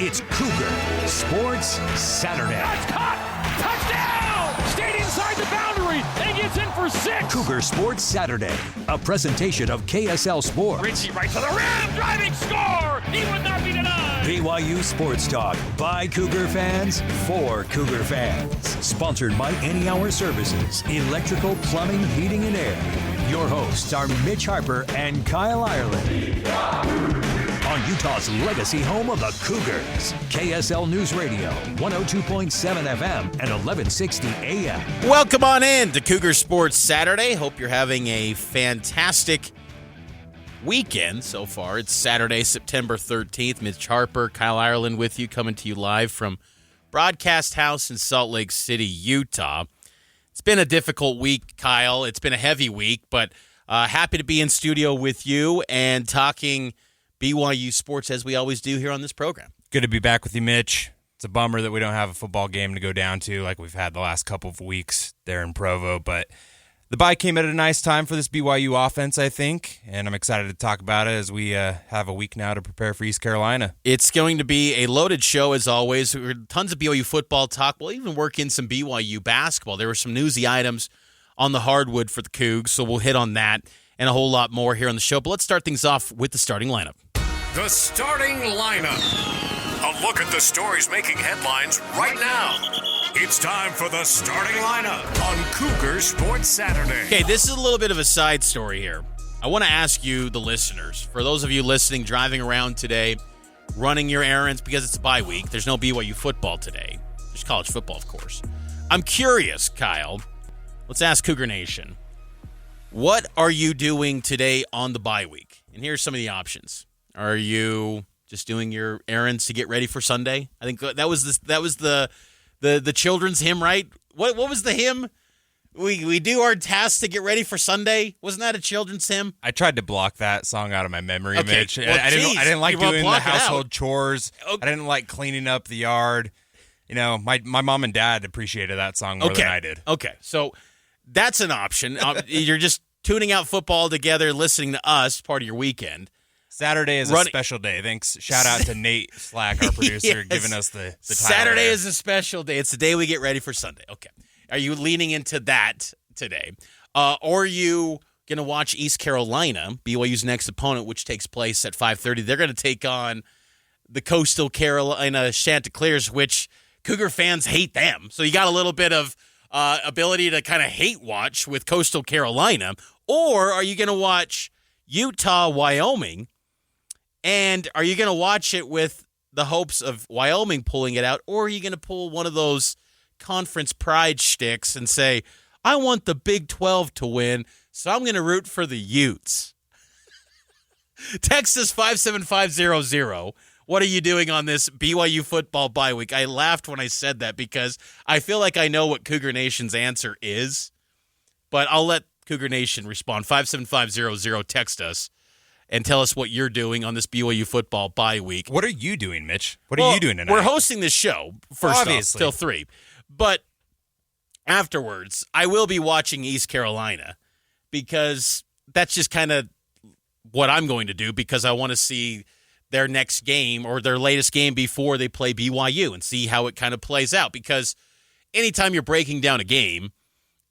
It's Cougar Sports Saturday. That's caught! Touchdown! Stayed inside the boundary and gets in for 6. Cougar Sports Saturday, a presentation of KSL Sports. Richie right to the rim, driving score! He would not be denied! BYU Sports Talk by Cougar fans for Cougar fans. Sponsored by Any Hour Services, electrical, plumbing, heating, and air. Your hosts are Mitch Harper and Kyle Ireland. On Utah's legacy home of the Cougars, KSL News Radio, 102.7 FM and 1160 AM. Welcome on in to Cougar Sports Saturday. Hope you're having a fantastic weekend so far. It's Saturday, September 13th. Mitch Harper, Kyle Ireland with you, coming to you live from Broadcast House in Salt Lake City, Utah. It's been a difficult week, Kyle. It's been a heavy week, but happy to be in studio with you and talking BYU sports as we always do here on this program. Good to be back with you, Mitch. It's a bummer that we don't have a football game to go down to like we've had the last couple of weeks there in Provo, but the bye came at a nice time for this BYU offense, I think, and I'm excited to talk about it as we have a week now to prepare for East Carolina. It's going to be a loaded show as always. Tons of BYU football talk. We'll even work in some BYU basketball. There were some newsy items on the hardwood for the Cougs, so we'll hit on that and a whole lot more here on the show. But let's start things off with the starting lineup. The starting lineup. A look at the stories making headlines right now. It's time for the starting lineup on Cougar Sports Saturday. Okay, this is a little bit of a side story here. I want to ask you, the listeners, for those of you listening, driving around today, running your errands because it's a bye week. There's no BYU football today. There's college football, of course. I'm curious, Kyle. Let's ask Cougar Nation. What are you doing today on the bye week? And here's some of the options. Are you just doing your errands to get ready for Sunday? I think that was the children's hymn, right? What was the hymn? We do our tasks to get ready for Sunday. Wasn't that a children's hymn? I tried to block that song out of my memory, Okay. Mitch. Well, I didn't like doing the household chores. Okay. I didn't like cleaning up the yard. You know, my mom and dad appreciated that song more than I did. Okay, so that's an option. You're just tuning out football together, listening to us, part of your weekend. Saturday is a special day. Thanks. Shout out to Nate Slack, our producer, Yes. giving us the title Saturday there. is a special day. It's the day we get ready for Sunday. Okay. Are you leaning into that today? Or are you going to watch East Carolina, BYU's next opponent, which takes place at 5:30? They're going to take on the Coastal Carolina Chanticleers, which Cougar fans hate them. So you got a little bit of ability to kind of hate watch with Coastal Carolina. Or are you going to watch Utah, Wyoming? And are you going to watch it with the hopes of Wyoming pulling it out, or are you going to pull one of those conference pride shticks and say, I want the Big 12 to win, so I'm going to root for the Utes? Text us 57500. What are you doing on this BYU football bye week? I laughed when I said that because I feel like I know what Cougar Nation's answer is, but I'll let Cougar Nation respond. 57500, text us. And tell us what you're doing on this BYU football bye week. What are you doing, Mitch? What are you doing tonight? We're hosting this show, first Obviously. off, till 3. But afterwards, I will be watching East Carolina because that's just kind of what I'm going to do because I want to see their next game or their latest game before they play BYU and see how it kind of plays out. Because anytime you're breaking down a game,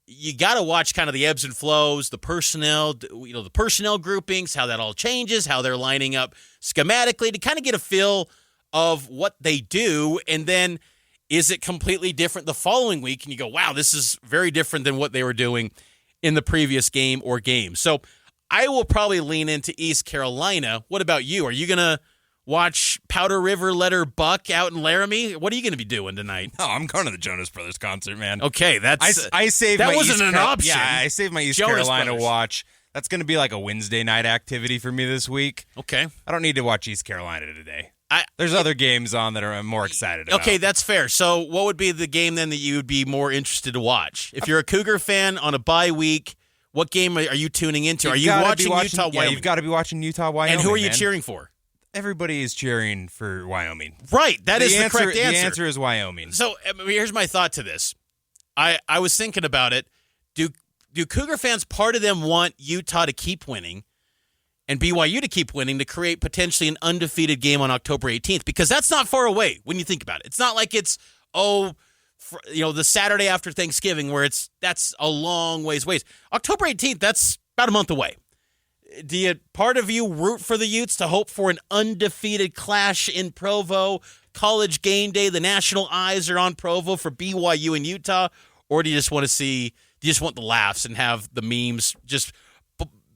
you got to watch kind of the ebbs and flows, the personnel, the personnel groupings, how that all changes, how they're lining up schematically to kind of get a feel of what they do. And then is it completely different the following week? And you go, wow, this is very different than what they were doing in the previous game or games. So I will probably lean into East Carolina. What about you? Are you going to watch Powder River Letter Buck out in Laramie? What are you going to be doing tonight? No, I'm going to the Jonas Brothers concert, man. Okay, that's I saved that my wasn't East an option. Yeah, I saved my East Jonas Carolina Brothers. watch. That's going to be like a Wednesday night activity for me this week. Okay. I don't need to watch East Carolina today. There's other games on that I'm more excited about. Okay, that's fair. So what would be the game then that you would be more interested to watch? If you're a Cougar fan on a bye week, what game are you tuning into? Are you watching Utah, Wyoming? Yeah, you've got to be watching Utah, Wyoming. And who are you cheering for? Everybody is cheering for Wyoming. Right, that is the correct answer. The answer is Wyoming. So here's my thought to this. I was thinking about it. Do Cougar fans, part of them want Utah to keep winning, and BYU to keep winning to create potentially an undefeated game on October 18th, because that's not far away when you think about it. It's not like it's, the Saturday after Thanksgiving where that's a long ways. October 18th, that's about a month away. Part of you root for the Utes to hope for an undefeated clash in Provo, college game day, the national eyes are on Provo for BYU and Utah, or do you just want the laughs and have the memes just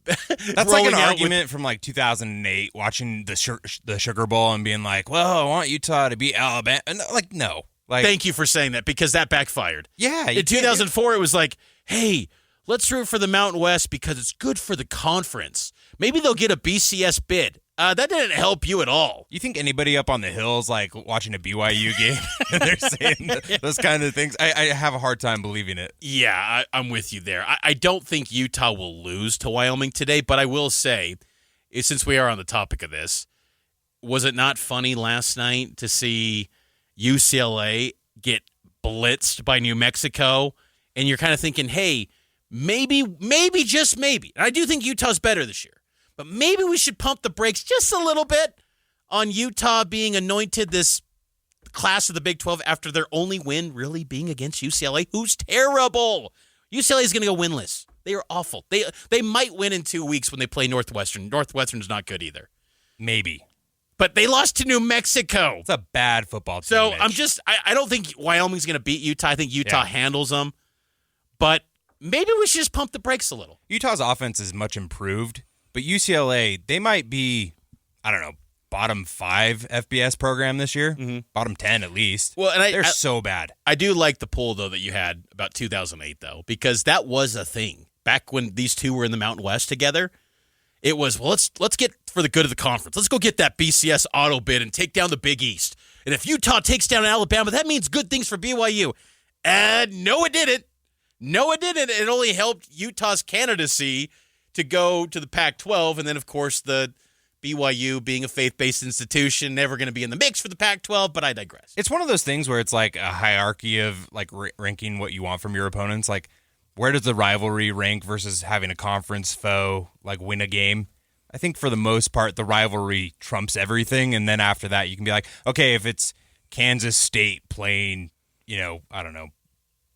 That's like an argument from like 2008, watching the Sugar Bowl and being like, well, I want Utah to beat Alabama. And like, no. Like, thank you for saying that, because that backfired. Yeah. In 2004, it was like, hey, let's root for the Mountain West because it's good for the conference. Maybe they'll get a BCS bid. That didn't help you at all. You think anybody up on the hills like watching a BYU game and they're saying those kind of things? I have a hard time believing it. Yeah, I'm with you there. I don't think Utah will lose to Wyoming today, but I will say, since we are on the topic of this, was it not funny last night to see UCLA get blitzed by New Mexico? And you're kind of thinking, hey, maybe, just maybe. And I do think Utah's better this year. But maybe we should pump the brakes just a little bit on Utah being anointed this class of the Big 12 after their only win really being against UCLA, who's terrible. UCLA is going to go winless. They are awful. They might win in 2 weeks when they play Northwestern. Northwestern's not good either. Maybe. But they lost to New Mexico. It's a bad football team. So Mitch. I don't think Wyoming's going to beat Utah. I think Utah handles them. But maybe we should just pump the brakes a little. Utah's offense is much improved. But UCLA, they might be, I don't know, bottom 5 FBS program this year. Mm-hmm. Bottom 10 at least. Well, and they're so bad. I do like the poll, though, that you had about 2008, though, because that was a thing. Back when these two were in the Mountain West together, it was, well, let's get for the good of the conference. Let's go get that BCS auto bid and take down the Big East. And if Utah takes down Alabama, that means good things for BYU. And no, it didn't. No, it didn't. It only helped Utah's candidacy to go to the Pac-12, and then, of course, the BYU being a faith-based institution, never going to be in the mix for the Pac-12, but I digress. It's one of those things where it's like a hierarchy of like ranking what you want from your opponents. Like, where does the rivalry rank versus having a conference foe like win a game? I think for the most part, the rivalry trumps everything, and then after that, you can be like, okay, if it's Kansas State playing, I don't know,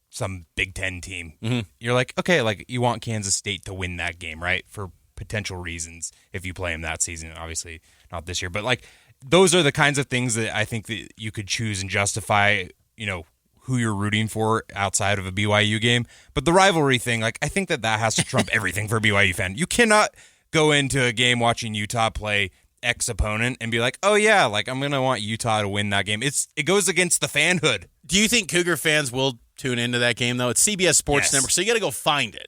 some Big Ten team. Mm-hmm. You're like, okay, like you want Kansas State to win that game, right? For potential reasons if you play them that season. Obviously not this year, but like those are the kinds of things that I think that you could choose and justify, who you're rooting for outside of a BYU game. But the rivalry thing, like I think that has to trump everything for a BYU fan. You cannot go into a game watching Utah play X opponent and be like, oh yeah, like I'm going to want Utah to win that game. It goes against the fanhood. Do you think Cougar fans will tune into that game, though? It's CBS Sports Network, so you got to go find it.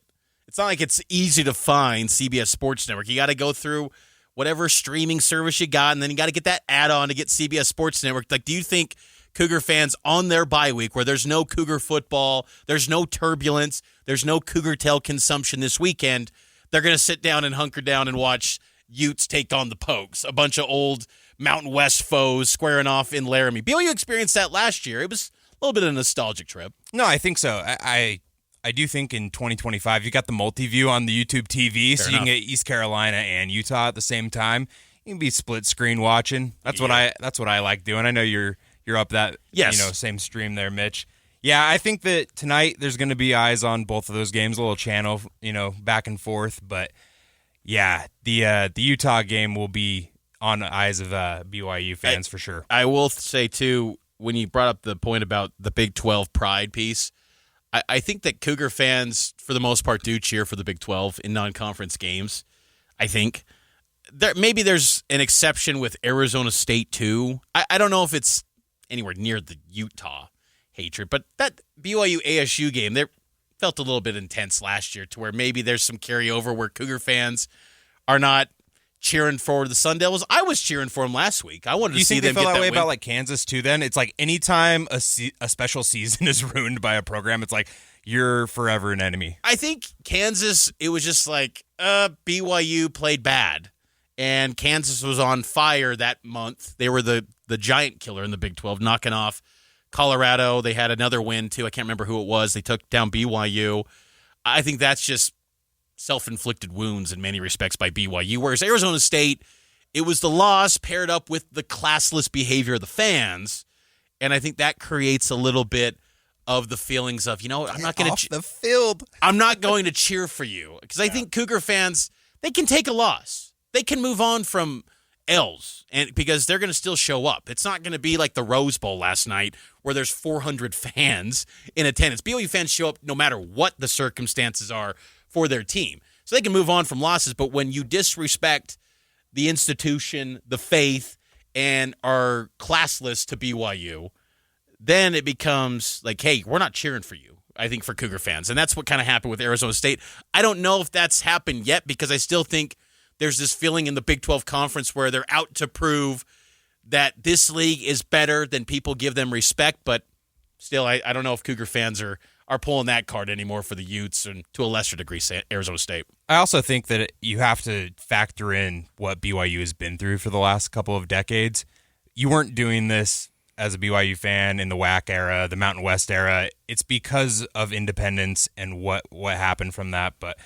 It's not like it's easy to find CBS Sports Network. You got to go through whatever streaming service you got, and then you got to get that add-on to get CBS Sports Network. Like, do you think Cougar fans on their bye week, where there's no Cougar football, there's no turbulence, there's no Cougar Tail consumption this weekend, they're going to sit down and hunker down and watch Utes take on the Pokes, a bunch of old Mountain West foes squaring off in Laramie? BYU experienced that last year. It was a little bit of a nostalgic trip. No, I think so. I do think in 2025 you got the multi-view on the YouTube TV, so you can get East Carolina and Utah at the same time. You can be split screen watching. That's what I like doing. I know you're up that same stream there, Mitch. Yeah, I think that tonight there's going to be eyes on both of those games, a little channel, back and forth. But yeah, the Utah game will be on the eyes of BYU fans for sure. I will say too, when you brought up the point about the Big 12 pride piece, I think that Cougar fans, for the most part, do cheer for the Big 12 in non-conference games. I think maybe there's an exception with Arizona State too. I don't know if it's anywhere near the Utah hatred, but that BYU ASU game, they felt a little bit intense last year, to where maybe there's some carryover where Cougar fans are not cheering for the Sun Devils. I was cheering for them last week. I wanted to see them get that win. Do you think they feel that way about like Kansas too then? It's like anytime a special season is ruined by a program, it's like you're forever an enemy. I think Kansas, it was just like BYU played bad, and Kansas was on fire that month. They were the giant killer in the Big 12, knocking off Colorado. They had another win too. I can't remember who it was. They took down BYU. I think that's just self-inflicted wounds in many respects by BYU, whereas Arizona State, it was the loss paired up with the classless behavior of the fans, and I think that creates a little bit of the feelings of, I'm not going to the field. I'm not going to cheer for you, because I think Cougar fans, they can take a loss. They can move on from L's, and because they're going to still show up. It's not going to be like the Rose Bowl last night where there's 400 fans in attendance. BYU fans show up no matter what the circumstances are for their team. So they can move on from losses, but when you disrespect the institution, the faith, and are classless to BYU, then it becomes like, hey, we're not cheering for you, I think, for Cougar fans. And that's what kind of happened with Arizona State. I don't know if that's happened yet, because I still think there's this feeling in the Big 12 Conference where they're out to prove that this league is better than people give them respect. But still, I don't know if Cougar fans are pulling that card anymore for the Utes, and to a lesser degree, Arizona State. I also think that you have to factor in what BYU has been through for the last couple of decades. You weren't doing this as a BYU fan in the WAC era, the Mountain West era. It's because of independence and what happened from that. But